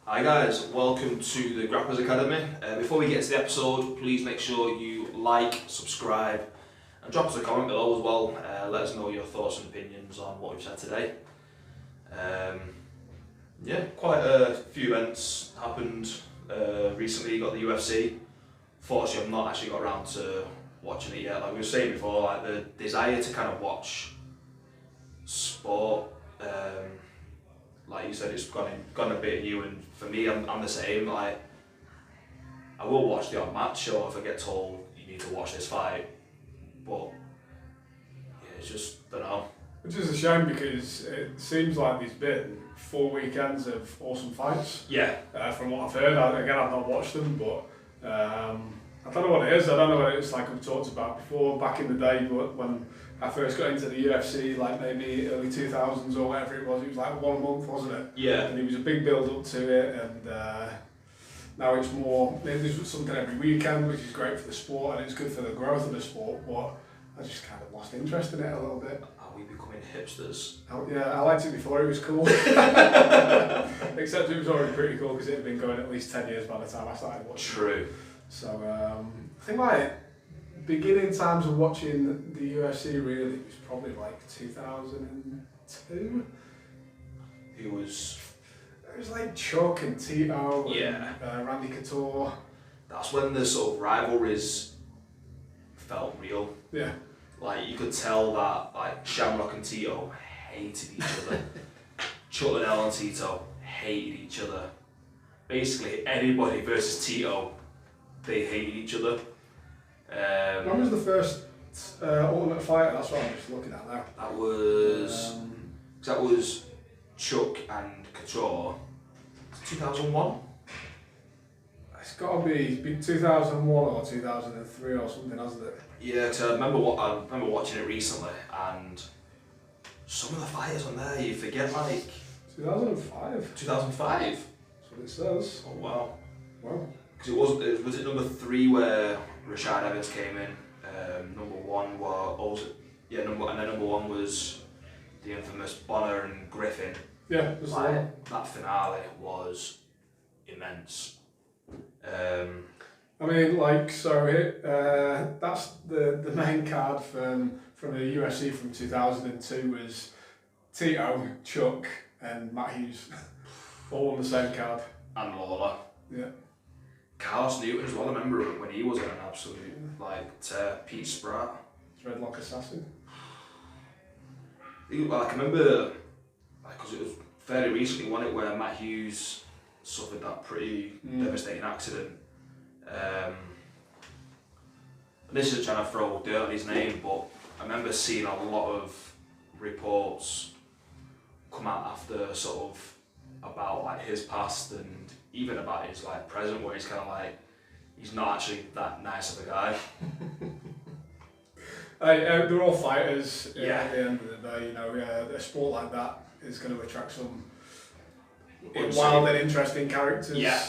Hi guys, welcome to the Grapplers Academy. Before we get to the episode, please make sure you like, subscribe and drop us a comment below as well. Let us know your thoughts and opinions on what we've said today. Quite a few events happened recently. You got the UFC. Fortunately, I've not actually got around to watching it yet. Like we were saying before, like the desire to kind of watch sport, like you said, it's gone a bit new, and for me, I'm the same. Like I will watch the odd match, or if I get told you need to watch this fight, but yeah, it's just don't know. Which is a shame because it seems like there's been 4 weekends of awesome fights. Yeah. From what I've heard, again I've not watched them, but I don't know what it is. I don't know what it's like we've talked about before back in the day, but when I first got into the UFC, like maybe early 2000s or whatever it was like 1 month, wasn't it? Yeah. And it was a big build up to it, and now it's more, there's something every weekend, which is great for the sport and it's good for the growth of the sport, but I just kind of lost interest in it a little bit. Are we becoming hipsters? Yeah, I liked it before it was cool. Except it was already pretty cool because it had been going at least 10 years by the time I started watching. True. So I think like beginning times of watching the UFC really was probably like 2002. It was like Chuck and Tito Yeah. and Randy Couture. That's when the sort of rivalries felt real. Yeah. Like you could tell that like Shamrock and Tito hated each other. Chuck Liddell and Tito hated each other. Basically anybody versus Tito, they hated each other. When was the first Ultimate Fighter? That's what I'm just looking at now. That was Chuck and Couture. 2001. It's got to be 2001 or 2003 or something, hasn't it? Yeah, because I remember watching it recently, and some of the fighters on there you forget, like 2005. 2005. That's what it says. Oh wow. Wow. Because was it number 3 where Rashad Evans came in. Number 1 number 1 was the infamous Bonner and Griffin. Yeah, like, that finale was immense. I mean, like, so that's the main card from the UFC from 2002 was Tito, Chuck, and Matt Hughes, all on the same card. And Lawler. Yeah. Carlos Newton as well. I remember when he was an absolute Pete Spratt. Dreadlock Assassin. I remember, because it was fairly recently, wasn't it, where Matt Hughes suffered that pretty devastating accident. And this is trying to throw dirt on his name, but I remember seeing a lot of reports come out after sort of about like his past and even about his like present, where he's kind of like he's not actually that nice of a guy. They're all fighters. Yeah. At the end of the day, you know, a sport like that is going to attract some wild and interesting characters. Yeah.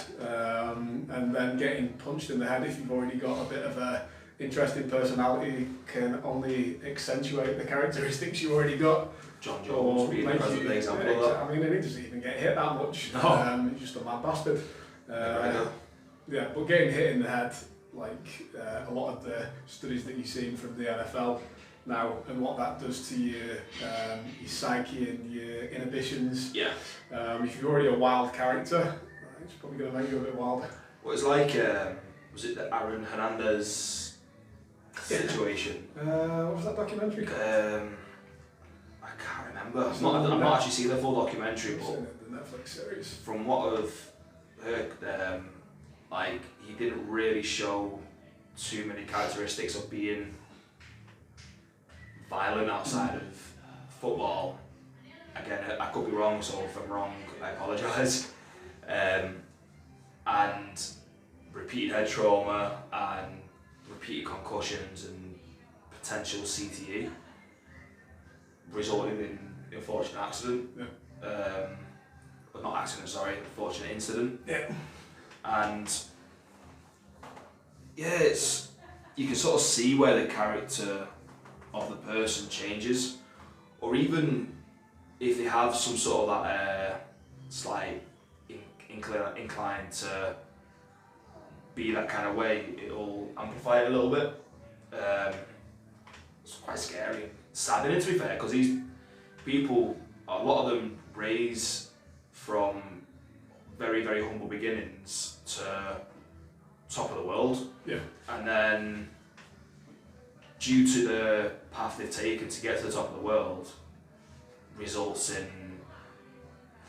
And then getting punched in the head if you've already got a bit of a interesting personality can only accentuate the characteristics you already got. John Jones being the present day example of that. I mean, he doesn't even get hit that much. No. He's just a mad bastard. Yeah, but getting hit in the head, like a lot of the studies that you've seen from the NFL now, and what that does to your psyche and your inhibitions. Yeah. If you're already a wild character, it's probably going to make you a bit wilder. Well, it's like, was it the Aaron Hernandez situation? What was that documentary called? I can't remember. I've not actually seen the full documentary, but the Netflix series. from what I've heard, like he didn't really show too many characteristics of being violent outside of football. Again, I could be wrong, so if I'm wrong, I apologise. And repeated head trauma and repeated concussions and potential CTE resulting in unfortunate accident. Yeah. Well, not accident, sorry, unfortunate incident. Yeah. And yeah, you can sort of see where the character of the person changes, or even if they have some sort of that slight inclined to be that kind of way, it'll amplify it a little bit. It's quite scary. Saddening, to be fair, because these people, a lot of them raise from very, very humble beginnings to top of the world. Yeah. And then, due to the path they've taken to get to the top of the world, results in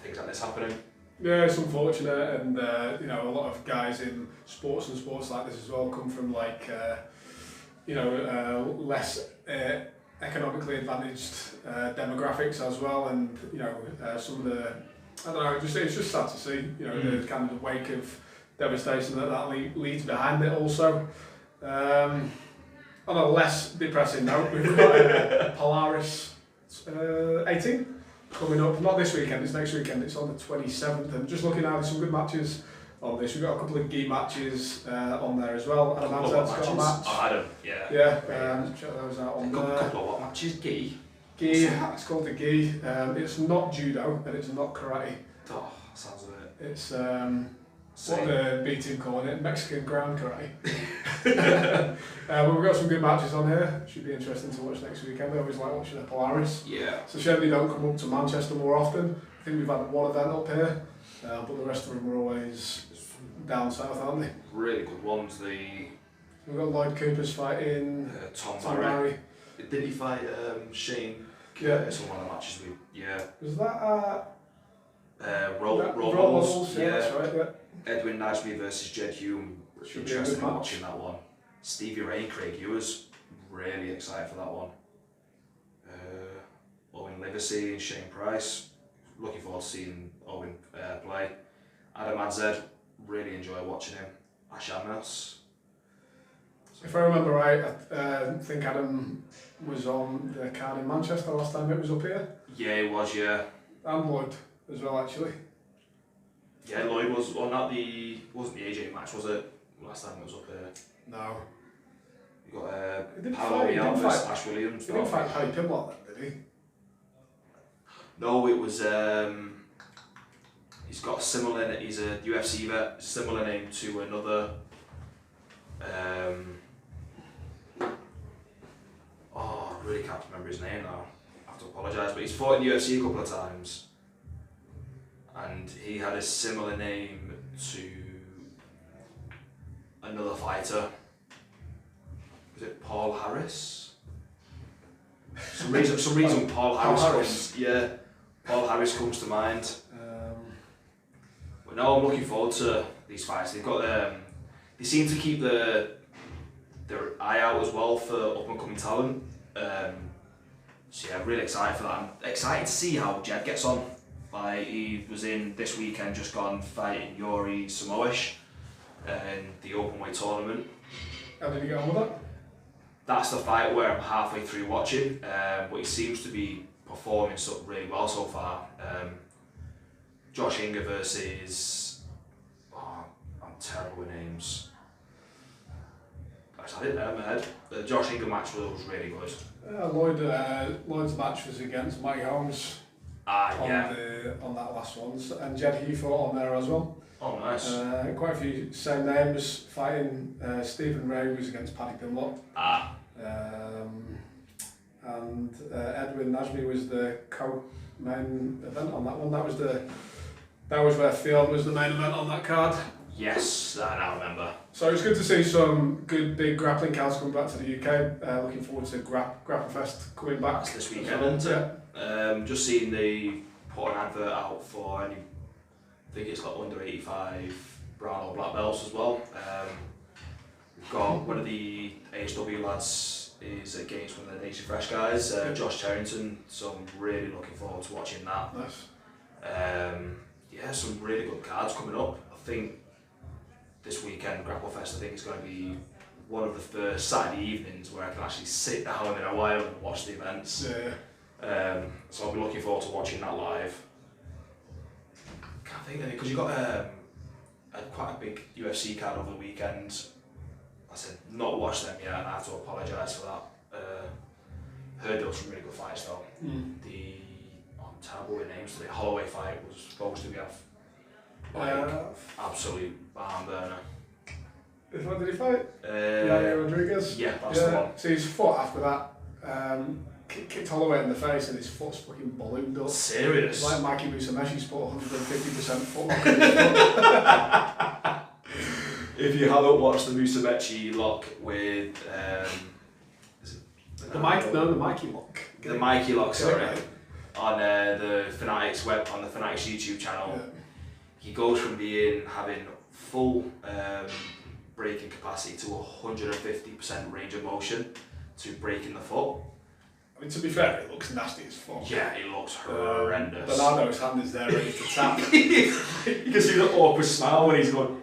things like this happening. Yeah, it's unfortunate, and you know, a lot of guys in sports like this as well come from like you know, less economically advantaged demographics as well, and you know, some of the, I don't know, it's just sad to see, you know, the kind of wake of devastation that leads behind it also. On a less depressing note, we've got Polaris 18 coming up, not this weekend, it's next weekend, it's on the 27th, and just looking at there's some good matches on this. We've got a couple of gi matches on there as well. Adam Anzad's got a match. Oh, Adam, yeah. Yeah, check those out on there. A couple of what matches? Gi? Gi, it's called the gi. It's not judo and it's not karate. Oh, sounds of it. It's what the B team calling it, Mexican ground karate. But we've got some good matches on here. Should be interesting to watch next weekend. I always like watching the Polaris. Yeah. So shame they don't come up to Manchester more often. I think we've had one event up here, but the rest of them are always down south, aren't they? Really good ones. We've got Lloyd Cooper's fighting Tom Murray. Did he fight Shane? Yeah. It's one of the matches yeah. Was that Role Models? Yeah, that's right, yeah. Edwin Najmi versus Jed Hume. Should be a Interesting good match. watching that one. Stevie Ray and Craig Ewers. Really excited for that one. Owen Livesey and Shane Price. Looking forward to seeing Owen play. Adam Anzad. Really enjoy watching him. Ash Amos. If I remember right, I think Adam was on the card in Manchester last time it was up here. Yeah, he was, yeah. And Lloyd as well, actually. Yeah, Lloyd was on that. Wasn't the AJ match, was it? Last time it was up here. No. You got Paolo Miyao versus Ash Williams. He didn't fight Paddy Pimblett then, did he? No, it was. He's got a similar. He's a UFC vet, similar name to another. I really can't remember his name now. I have to apologise, but he's fought in the UFC a couple of times, and he had a similar name to another fighter. Was it Paul Harris? Some reason Paul Harris. Paul Harris comes to mind. But no, I'm looking forward to these fights. They've got they seem to keep their eye out as well for up and coming talent. So yeah, I'm really excited for that. I'm excited to see how Jed gets on. Like, he was in this weekend, just gone fighting Yuri Samoish in the openweight tournament. How did he get on with that? That's the fight where I'm halfway through watching, but he seems to be performing really well so far. Josh Hinger versus, I'm terrible with names. I didn't know in my head. The Josh Hinger match was really good. Lloyd's match was against Mike Holmes on that last one, and Jed he fought on there as well. Oh, nice. Quite a few same names fighting. Stephen Ray was against Paddy Pimblett. And Edwin Najmi was the co-main event on that one. That was where Field was the main event on that card. Yes, I now remember. So it's good to see some good big grappling cards coming back to the UK. Looking forward to Grapple Fest coming back. That's this weekend, isn't it? Just seeing they put an advert out for I think it's got under 85 brown or black belts as well. We've got one of the ASW lads is against one of the Nation Fresh guys, Josh Charrington, so I'm really looking forward to watching that. Nice. Some really good cards coming up. I think this weekend, Grapple Fest, I think it's going to be one of the first Saturday evenings where I can actually sit down in a while and watch the events. So I'll be looking forward to watching that live. Can't think of it, because you've got quite a big UFC card over the weekend. I said not watched them yet, and I have to apologise for that. Heard there was some really good fights though. I'm terrible with names. The Holloway fight was supposed to be Like, absolute barn burner. What did he fight? Yeah, Rodriguez? Yeah, that's the one. So his foot after that kicked Holloway in the face and his foot's fucking ballooned up. Serious? It's like Mikey Musumeshi's put 150% footlock in his foot. If you haven't watched the Musumeci lock with... the Mikey lock. The Mikey lock, sorry. On the Fanatics on the Fanatics YouTube channel, he goes from having full braking capacity to 150% range of motion to breaking the foot. I mean, to be fair, it looks nasty as fuck. Yeah, it looks horrendous. Bernardo's hand is there ready to tap. You can see the awkward smile when he's going,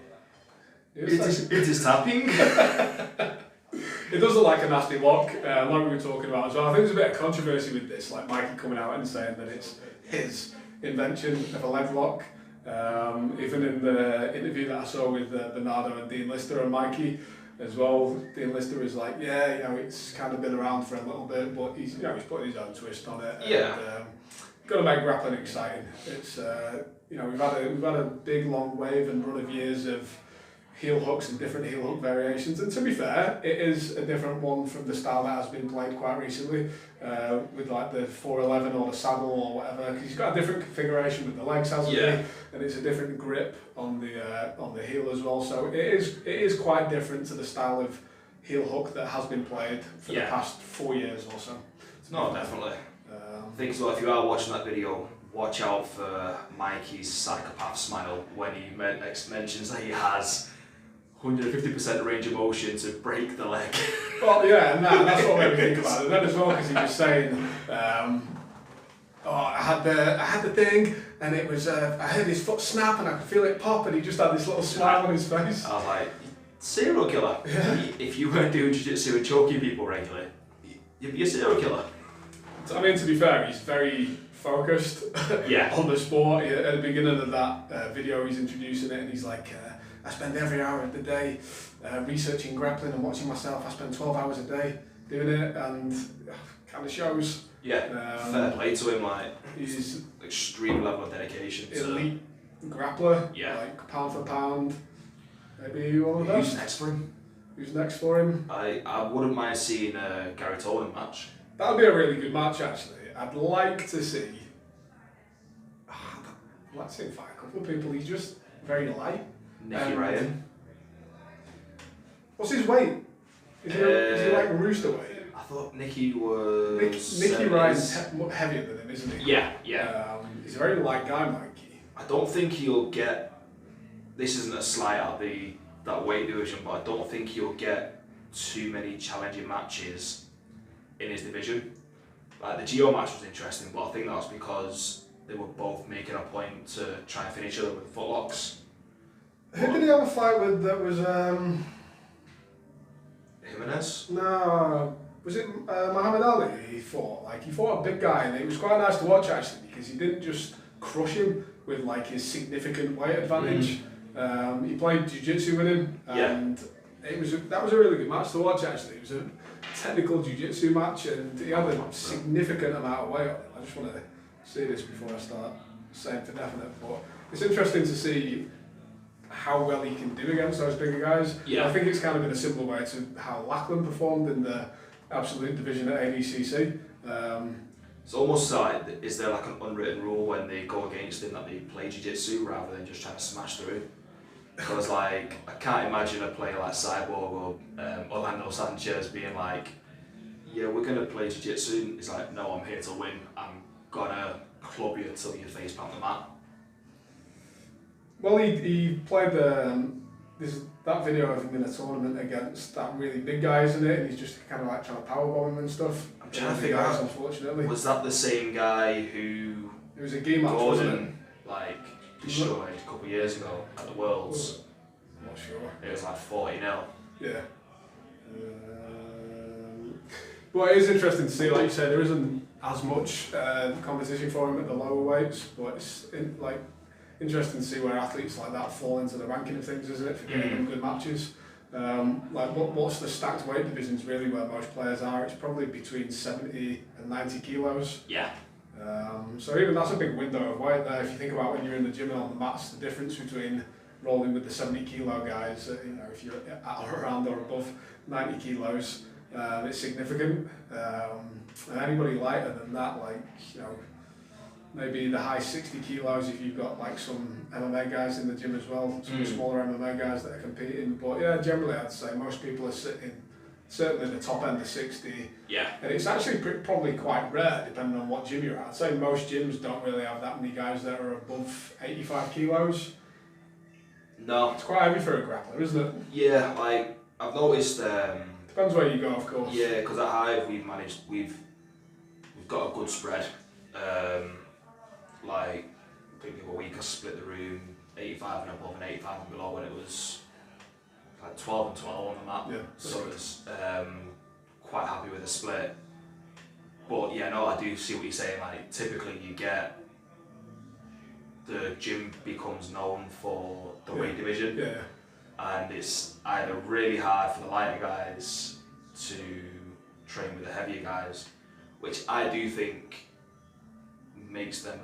it is tapping. It does look like a nasty lock, like we were talking about as well. I think there's a bit of controversy with this, like Mikey coming out and saying that it's his invention of a leg lock. Even in the interview that I saw with Bernardo and Dean Lister and Mikey as well, Dean Lister was like, yeah, you know, it's kind of been around for a little bit, but he's putting his own twist on it. Yeah. And, got to make grappling exciting. It's we've had a big long wave and run of years of heel hooks and different heel hook variations, and to be fair, it is a different one from the style that has been played quite recently, with like the 411 or the saddle or whatever, because he's got a different configuration with the legs, hasn't he? And it's a different grip on the heel as well, so it is quite different to the style of heel hook that has been played for the past 4 years or so. No, definitely. I think so. If you are watching that video, watch out for Mikey's psychopath smile when he mentions that he has 150% range of motion to break the leg. Well, yeah, and that's what made me think about it. And then as well, because he was saying, I had the thing, and it was, I heard his foot snap, and I could feel it pop, and he just had this little smile on his face. I was like, serial killer. Yeah. If you weren't doing jiu-jitsu and choking people regularly, you'd be a serial killer. I mean, to be fair, he's very focused on the sport. At the beginning of that video, he's introducing it, and he's like, I spend every hour of the day researching grappling and watching myself. I spend 12 hours a day doing it, and kind of shows. Yeah, fair play to him. Like, he's extreme level of dedication. Elite grappler. Yeah. Like pound for pound. Maybe one of those. Who's next for him? Who's next for him? I wouldn't mind seeing a Gary Tolan match. That would be a really good match, actually. I'd like to see. I'd like to see him fight a couple of people. He's just very light. Nicky Ryan. What's his weight? Is he like rooster weight? I thought Nicky was... Nicky Ryan's heavier than him, isn't he? Yeah. He's a very light guy, Mikey. I don't think he'll get... This isn't a slight at that weight division, but I don't think he'll get too many challenging matches in his division. Like, the Gio match was interesting, but I think that was because they were both making a point to try and finish each other with footlocks. Who did he have a fight with that was... Jimenez? No, was it Muhammad Ali he fought? Like, he fought a big guy, and it was quite nice to watch, actually, because he didn't just crush him with like his significant weight advantage. He played jiu-jitsu with him, and that was a really good match to watch, actually. It was a technical jiu-jitsu match, and he had a significant amount of weight on him. I just want to see this before I start saying for definite, but it's interesting to see how well he can do against those bigger guys. Yeah. I think it's kind of in a similar way to how Lachlan performed in the absolute division at ADCC. It's almost like, is there like an unwritten rule when they go against him that they play jiu-jitsu rather than just trying to smash through him? Because like, I can't imagine a player like Cyborg or Orlando Sanchez being like, yeah, we're going to play jiu-jitsu. It's like, no, I'm here to win. I'm going to club you until you face plant the mat. Well, he played that video of him in a tournament against that really big guy, isn't it? And he's just kind of like trying to powerbomb him and stuff. I'm trying to figure out, unfortunately. Was that the same guy who it was a game match, wasn't it? Like, destroyed a couple of years ago at the Worlds? I'm not sure. It was like 40-0. Yeah. But it is interesting to see, like you said, there isn't as much competition for him at the lower weights, but it's interesting to see where athletes like that fall into the ranking of things, isn't it, for getting them good matches. Like what's the stacked weight divisions really where most players are? It's probably between 70 and 90 kilos. Yeah. So even that's a big window of weight there. If you think about when you're in the gym and on the mats, the difference between rolling with the 70 kilo guys, if you're at or around or above 90 kilos, it's significant. And anybody lighter than that, like, maybe the high 60 kilos if you've got like some MMA guys in the gym as well, some smaller MMA guys that are competing. But yeah, generally I'd say most people are sitting certainly the top end of 60. Yeah. And it's actually probably quite rare depending on what gym you're at. I'd say most gyms don't really have that many guys that are above 85 kilos. No. It's quite heavy for a grappler, isn't it? Yeah, like I've noticed. Depends where you go, of course. Yeah, because at Hive we've got a good spread. Like I think the other week I split the room 85 and above and 85 and below when it was like 12 and 12 on the map. Yeah. So it's quite happy with the split. But yeah, no, I do see what you're saying. Like typically you get the gym becomes known for the weight division. Yeah. And it's either really hard for the lighter guys to train with the heavier guys, which I do think makes them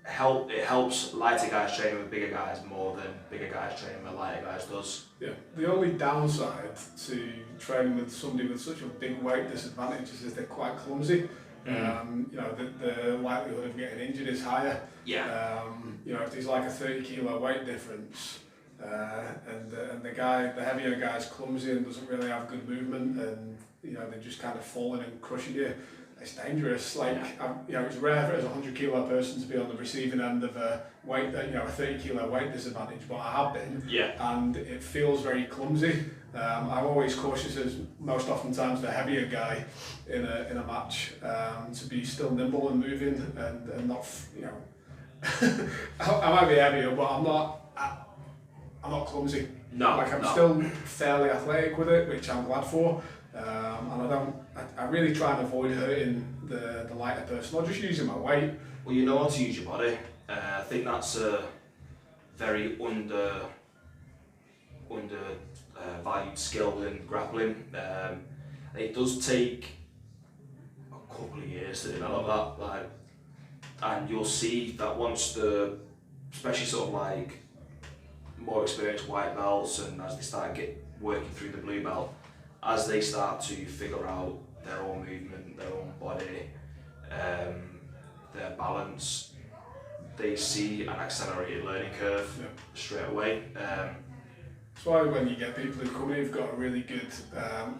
it helps lighter guys training with bigger guys more than bigger guys training with lighter guys does. Yeah. The only downside to training with somebody with such a big weight disadvantage is they're quite clumsy. The likelihood of getting injured is higher. Yeah. If there's like a 30 kilo weight difference, and the heavier guy's clumsy and doesn't really have good movement, and they're just kind of falling and crushing you, it's dangerous. Like, it's rare for a 100 kilo person to be on the receiving end of a weight, a 30 kilo weight disadvantage, but I have been. Yeah. And it feels very clumsy. I'm always cautious as most oftentimes the heavier guy in a match to be still nimble and moving and not, I might be heavier, but I'm not clumsy. No. Like I'm still fairly athletic with it, which I'm glad for. And I really try and avoid hurting the lighter person or just using my weight. Well, you know how to use your body. I think that's a very valued skill in grappling. It does take a couple of years to develop that, and you'll see that once especially sort of like more experienced white belts, and as they start working through the blue belt, as they start to figure out their own movement, their own body, their balance, they see an accelerated learning curve straight away. That's why when you get people who come in who've got a really good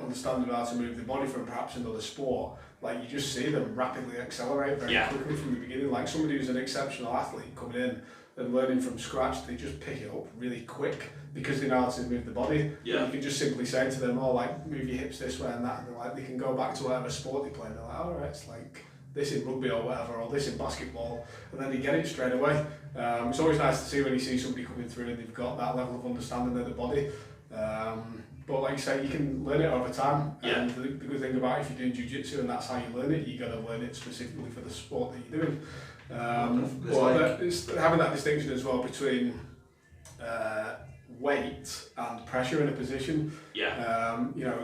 understanding of how to move the body from perhaps another sport, like you just see them rapidly accelerate very quickly from the beginning. Like somebody who's an exceptional athlete coming in and learning from scratch, they just pick it up really quick because they know how to move the body. Yeah. You can just simply say to them, move your hips this way and that, and they're like, they can go back to whatever sport they play, and they're like, alright, it's like this in rugby or whatever, or this in basketball, and then you get it straight away. It's always nice to see when you see somebody coming through and they've got that level of understanding of the body. But like you say, you can learn it over time. Yeah. And the good thing about it, if you're doing jiu-jitsu and that's how you learn it, you got to learn it specifically for the sport that you're doing. It's having that distinction as well between weight and pressure in a position. Yeah.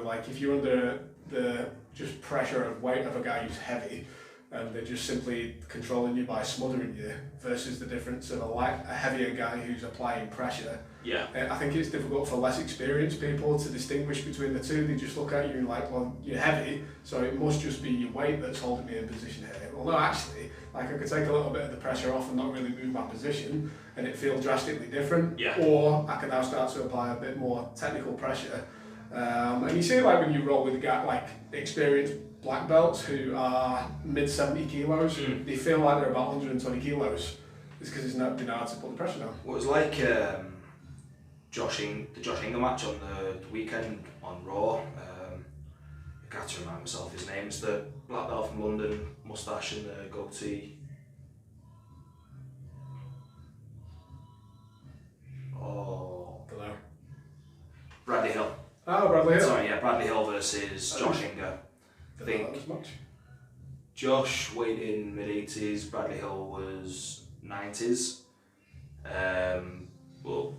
Like if you're under the just pressure of weight of a guy who's heavy, and they're just simply controlling you by smothering you, versus the difference of a heavier guy who's applying pressure. Yeah. I think it's difficult for less experienced people to distinguish between the two. They just look at you and like, well, you're heavy, so it must just be your weight that's holding me in position here. Well, no, actually, like I could take a little bit of the pressure off and not really move my position, and it feels drastically different. Yeah. Or I can now start to apply a bit more technical pressure. And you see, like when you roll with a guy like experienced black belts who are mid 70 kilos, they feel like they're about 120 kilos. It's because it's not been hard to put the pressure down. Well, it was like the Josh Inger match on the weekend on Raw. I can't remind myself his name. It's the black belt from London, moustache and the goatee. Oh, Don't know. Bradley Hill. Oh, Bradley Hill. Sorry, yeah, Bradley Hill versus Josh Inger. I think Josh weighed in mid-80s, Bradley Hill was 90s. But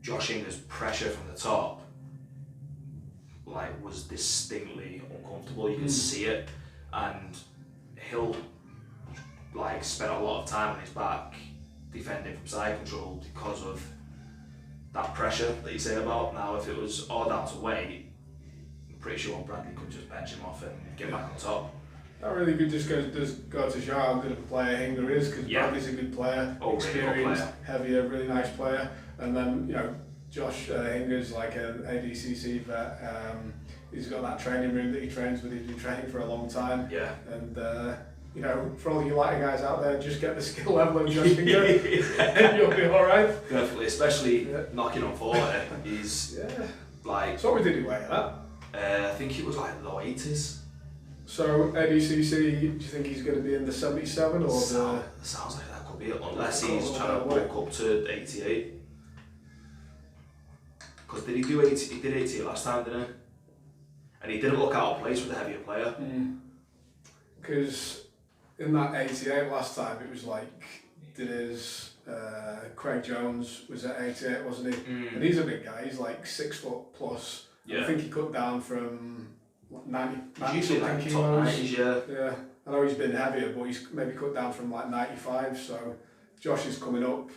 Josh Inger's pressure from the top was distinctly uncomfortable. You could see it, and he'll like spend a lot of time on his back defending from side control because of that pressure that you say about. Now, if it was all down to weight, I'm pretty sure Bradley could just bench him off and get back on top. That really good just go to show how good a player Hinger is, because Bradley's a good player, experienced, heavier, really nice player. And then, you know, Josh Hinger's like an ADCC vet. He's got that training room that he trains with. He's been training for a long time. Yeah. And you know, for all you lighter guys out there, just get the skill level of Josh Hinger, and you'll be all right. Definitely, especially knocking on 40. He's like. So what did he weigh at? I think it was like low 80s. So ADCC, do you think he's going to be in the 77 or Sounds like that could be it, unless he's trying to bulk up to 88. Because did he do 80? He did 88 last time, didn't he? And he didn't look out of place with the heavier player. Because in that 88 last time, it was like, Craig Jones was at 88, wasn't he? And he's a big guy, he's like 6 foot plus. I think he cut down from 90 like kilos. 90s, yeah. I know he's been heavier, but he's maybe cut down from like 95, so Josh is coming up,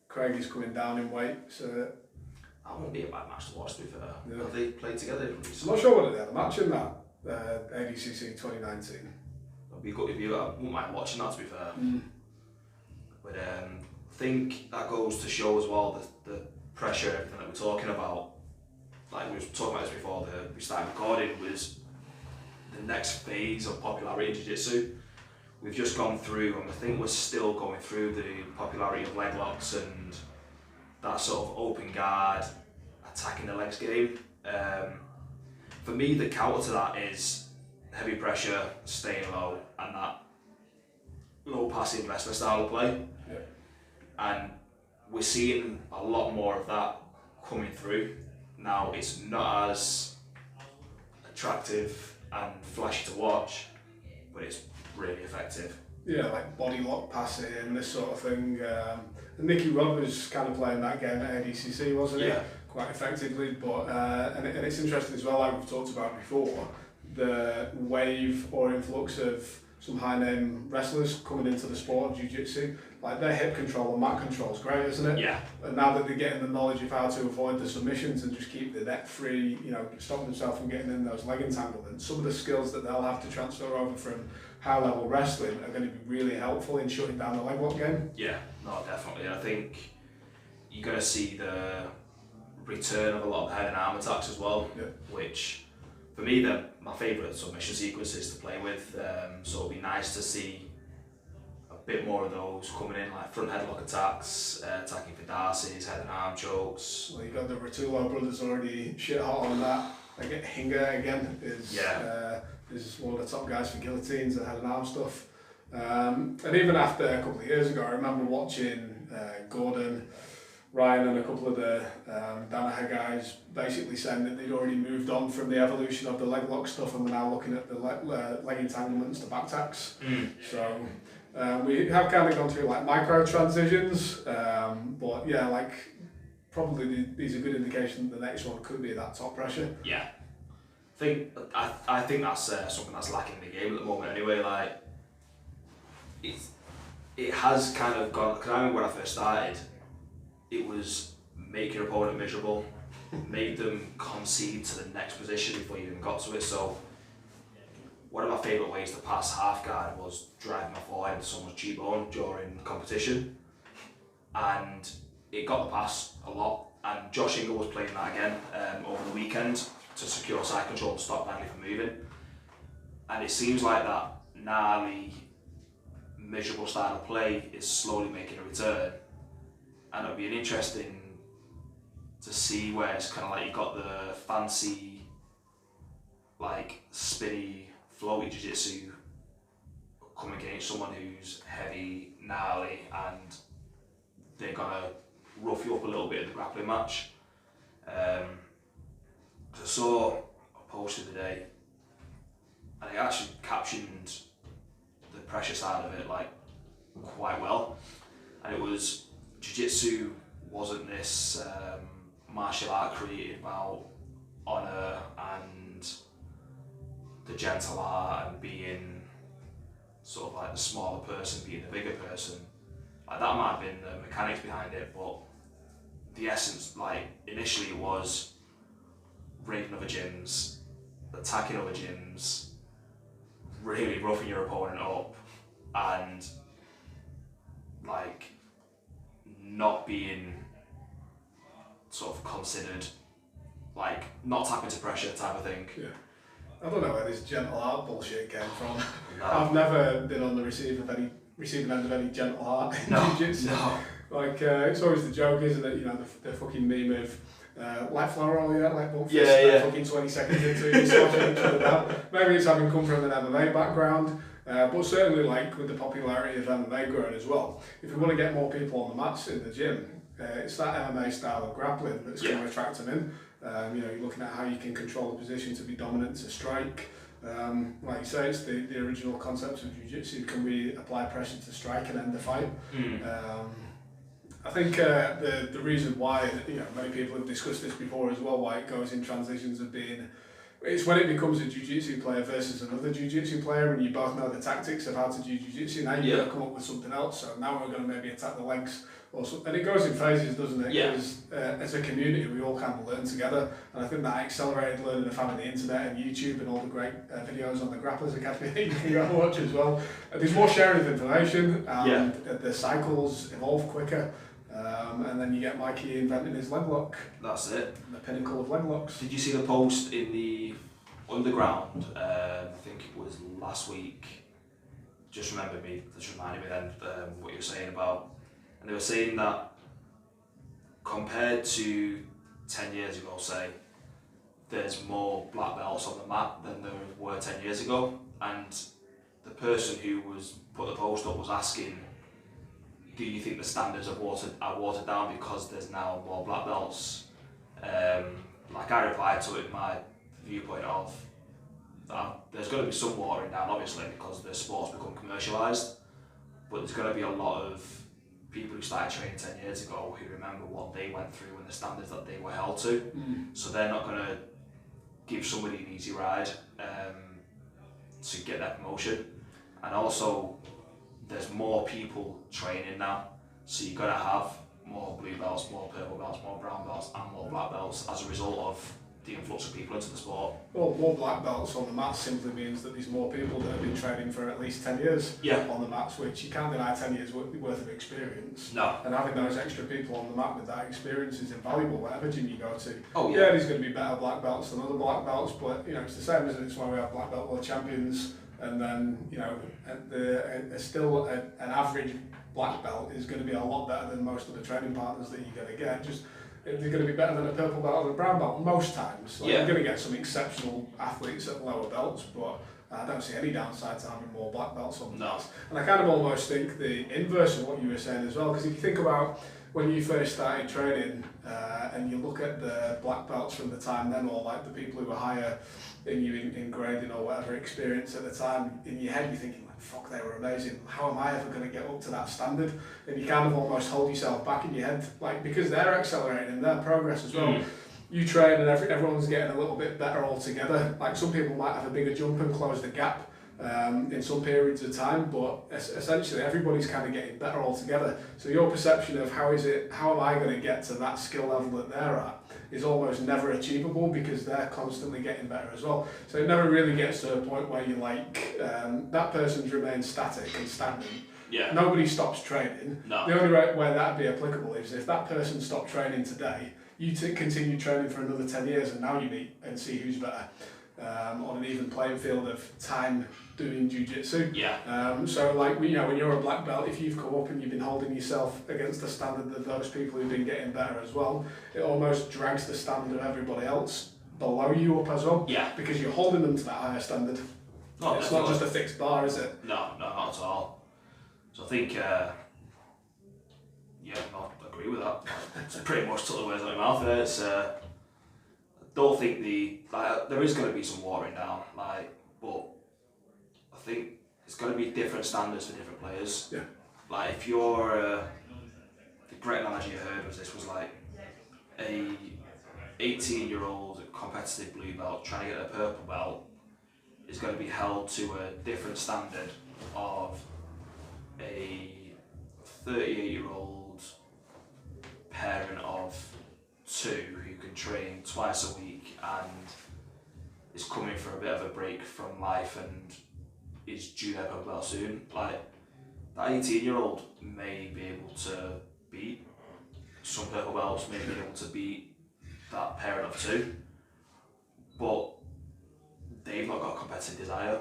Craig is coming down in weight, so... That won't be a bad match to watch, to be fair. Yeah. Have they played together? I'm not sure whether they had a match in that ADCC 2019. It'll be good if you... I wouldn't mind watching that, to be fair. But I think that goes to show as well the pressure, everything that we're talking about. Like we were talking about this before we started recording, was the next phase of popularity in Jiu-Jitsu. We've just gone through, and I think we're still going through the popularity of leg locks and that sort of open guard, attacking the legs game. For me, the counter to that is heavy pressure, staying low, and that low passive wrestler style of play. And we're seeing a lot more of that coming through. Now, it's not as attractive and flashy to watch, but it's really effective. Yeah, like body lock passing, this sort of thing. Nicky Rod was kind of playing that game at ADCC, wasn't he? Quite effectively, but and it's interesting as well, like we've talked about before, the wave or influx of some high-name wrestlers coming into the sport of Jiu-Jitsu. Like their hip control and mat control is great, isn't it? Yeah. And now that they're getting the knowledge of how to avoid the submissions and just keep the neck free, you know, stop themselves from getting in those leg entanglements, some of the skills that they'll have to transfer over from high-level wrestling are going to be really helpful in shutting down the leg lock game. Yeah, no, definitely. I think you're going to see the return of a lot of head and arm attacks as well, which for me they're my favourite submission sequences to play with. So it'll be nice to see a bit more of those coming in, like front headlock attacks, attacking for Darcy's, head and arm chokes. Well, you've got the Rotullo brothers already shit hot on that. I get Hinger again is one of the top guys for guillotines and head and arm stuff. And even after a couple of years ago, I remember watching Gordon, Ryan and a couple of the Danaher guys basically saying that they'd already moved on from the evolution of the leg lock stuff and were now looking at the leg entanglements, the back tacks. So we have kind of gone through like micro transitions, but yeah, like probably these are a good indication that the next one could be that top pressure. Yeah, I think that's something that's lacking in the game at the moment anyway. Like it has kind of gone, because I remember when I first started, it was make your opponent miserable, make them concede to the next position before you even got to it. So one of my favourite ways to pass half guard was driving my forehand into someone's cheekbone during competition, and it got the pass a lot. And Josh Hinger was playing that again over the weekend to secure side control and stop Bradley from moving. And it seems like that gnarly, miserable style of play is slowly making a return. And it'll be an interesting to see where it's kind of like you got the fancy, like spinny, floaty jiu-jitsu come against someone who's heavy, gnarly, and they're gonna rough you up a little bit in the grappling match. I saw a post the other day, and it actually captioned the pressure side of it like quite well, and it was jiu-jitsu wasn't this martial art created about honour and the gentle art and being sort of like the smaller person beating the bigger person. Like that might have been the mechanics behind it, but the essence, like initially it was raping other gyms, attacking other gyms, really roughing your opponent up, and like not being sort of considered, like not tapping to pressure type of thing. Yeah. I don't know where this gentle heart bullshit came from. No. I've never been on the receiving end of any gentle heart in jiu-jitsu. No. Like, it's always the joke, isn't it? You know, the fucking meme of light flower roll, like one fist, Yeah. fucking 20 seconds into it, slashing each other down. Maybe it's having come from an MMA background, but certainly like with the popularity of MMA growing as well, if we want to get more people on the mats in the gym, it's that MMA style of grappling that's going to attract them in. You know, you're looking at how you can control the position to be dominant, to strike. Like you say, it's the original concept of jiu-jitsu. Can we apply pressure to strike and end the fight? I think the reason why, you know, many people have discussed this before as well, why it goes in transitions of being, it's when it becomes a jiu-jitsu player versus another jiu-jitsu player, and you both know the tactics of how to do jiu-jitsu. Now you've got to come up with something else. So now we're going to maybe attack the legs. And it goes in phases, doesn't it? Because as a community, we all kind of learn together. And I think that accelerated learning of having the internet and YouTube and all the great videos on the Grapplers Academy that you can go and watch as well. There's more sharing of information, and the cycles evolve quicker. And then you get Mikey inventing his leg lock. That's it. The pinnacle of leg locks. Did you see the post in the underground? I think it was last week. Just reminded me then what you were saying about. And they were saying that compared to 10 years ago, say, there's more black belts on the mat than there were 10 years ago. And the person who was put the post up was asking, do you think the standards are watered down because there's now more black belts? Like I replied to it, my viewpoint of that there's going to be some watering down, obviously, because the sport's become commercialised, but there's going to be a lot of people who started training 10 years ago who remember what they went through and the standards that they were held to. So they're not going to give somebody an easy ride to get their promotion. And also, there's more people training now, so you're going to have more blue belts, more purple belts, more brown belts, and more black belts as a result of the influx of people into the sport. Well, more black belts on the mats simply means that there's more people that have been training for at least 10 years on the mats, which you can't deny 10 years worth of experience. No. And having those extra people on the mat with that experience is invaluable, whatever gym you go to. Oh, yeah. Yeah, there's going to be better black belts than other black belts, but you know, it's the same, isn't it? It's why we have black belt world champions, and then, you know, still an average black belt is going to be a lot better than most of the training partners that you're going to get. Just they're going to be better than a purple belt or a brown belt most times. Like, you're going to get some exceptional athletes at lower belts, but I don't see any downside to having more black belts on the belts. And I kind of almost think the inverse of what you were saying as well, because if you think about when you first started training and you look at the black belts from the time then, or like the people who were higher in you in grading or whatever experience at the time, in your head you're thinking, like, fuck, they were amazing. How am I ever going to get up to that standard? And you kind of almost hold yourself back in your head, like, because they're accelerating their progress as well. You train and everyone's getting a little bit better altogether. Like, some people might have a bigger jump and close the gap in some periods of time, but essentially everybody's kind of getting better altogether. So your perception of how am I going to get to that skill level that they're at is almost never achievable, because they're constantly getting better as well. So it never really gets to a point where you're like, that person's remained static and stagnant. Yeah. Nobody stops training. No. The only way that'd be applicable is if that person stopped training today, you continue training for another 10 years, and now you meet and see who's better on an even playing field of time doing jiu-jitsu. Yeah. So like, you know, when you're a black belt, if you've come up and you've been holding yourself against the standard of those people who've been getting better as well, it almost drags the standard of everybody else below you up as well. Yeah. Because you're holding them to that higher standard. Oh, it's not just a fixed bar, is it? No, not at all. So I think, I agree with that. It's pretty much took the words out of my mouth there. It's, I don't think there is going to be some watering down, but I think it's going to be different standards for different players. Yeah. Like, if you're, the great analogy I heard was like a 18-year-old competitive blue belt trying to get a purple belt is going to be held to a different standard of a 38-year-old parent of 2 who can train twice a week and is coming for a bit of a break from life and is due their purple belt soon. Like, that 18-year-old may be able to beat some purple belts, may be able to beat that parent of 2, but they've not got competitive desire.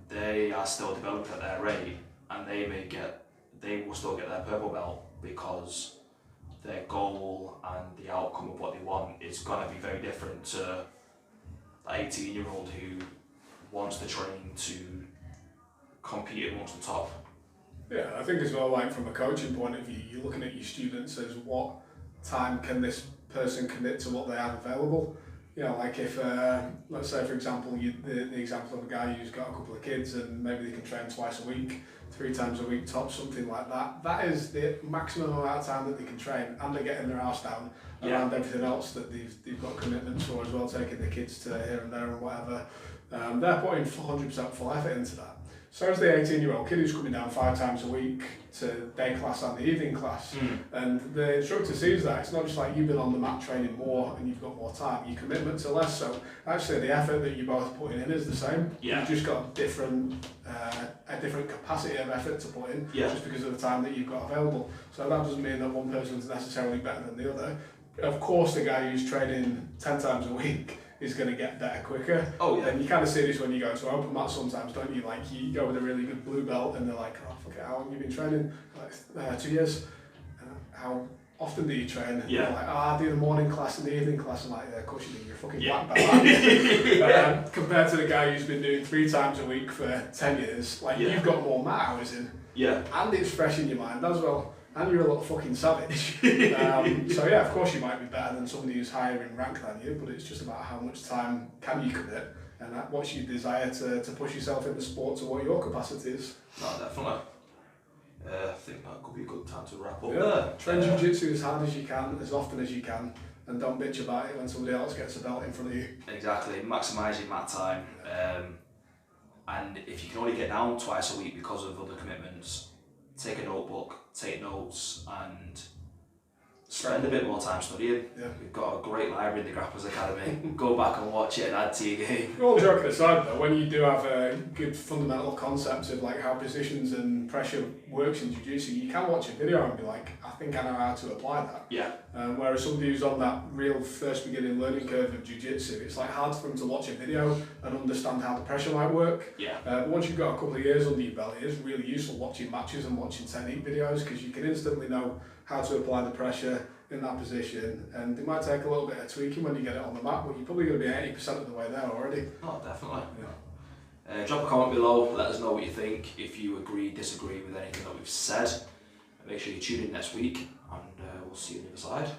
They are still developing at their rate, and they will still get their purple belt because their goal and the outcome of what they want is going to be very different to the 18-year-old who wants to train to compete amongst the top. Yeah, I think as well, like from a coaching point of view, you're looking at your students as what time can this person commit to what they have available. You know, like if, let's say for example, the example of a guy who's got a couple of kids and maybe they can train twice a week, 3 times a week top, something like that. That is the maximum amount of time that they can train, and they're getting their arse down around everything else that they've got commitments for as well, taking the kids to here and there and whatever. They're putting 100% full effort into that. So is the 18-year-old kid who's coming down 5 times a week to day class and the evening class. And the instructor sees that. It's not just like you've been on the mat training more and you've got more time, your commitments are less. So actually the effort that you're both putting in is the same. You've just got a different capacity of effort to put in just because of the time that you've got available. So that doesn't mean that one person's necessarily better than the other. Of course, the guy who's training 10 times a week is going to get better quicker. And you kind of see this when you go to open mat sometimes, don't you? Like you go with a really good blue belt and they're like, oh fuck it, how long have you been training? Like 2 years. And how often do you train? And they're like, I do the morning class and the evening class. I'm like, yeah, of course you do, you're a fucking black belt. Compared to the guy who's been doing 3 times a week for 10 years, like you've got more mat hours in. And it's fresh in your mind as well. And you're a little fucking savage. So yeah, of course you might be better than somebody who's higher in rank than you, but it's just about how much time can you commit and what's your desire to push yourself in the sport to what your capacity is. No, definitely. I think that could be a good time to wrap up. Train jiu-jitsu as hard as you can, as often as you can, and don't bitch about it when somebody else gets a belt in front of you. Exactly, maximise your mat time. And if you can only get down twice a week because of other commitments, take a notebook, take notes, and spend a bit more time studying. We've got a great library in the Grapplers Academy. Go back and watch it and add to your game. All joking aside though, when you do have a good fundamental concepts of like how positions and pressure works in jiu-jitsu, you can watch a video and be like, I think I know how to apply that. Whereas somebody who's on that real first beginning learning curve of jiu-jitsu, it's like hard for them to watch a video and understand how the pressure might work. But once you've got a couple of years under your belt, it is really useful watching matches and watching technique videos because you can instantly know how to apply the pressure in that position, and it might take a little bit of tweaking when you get it on the mat, but you're probably going to be 80% of the way there already. Oh, definitely. Drop a comment below, let us know what you think, if you agree, disagree with anything that we've said. Make sure you tune in next week, and we'll see you on the other side.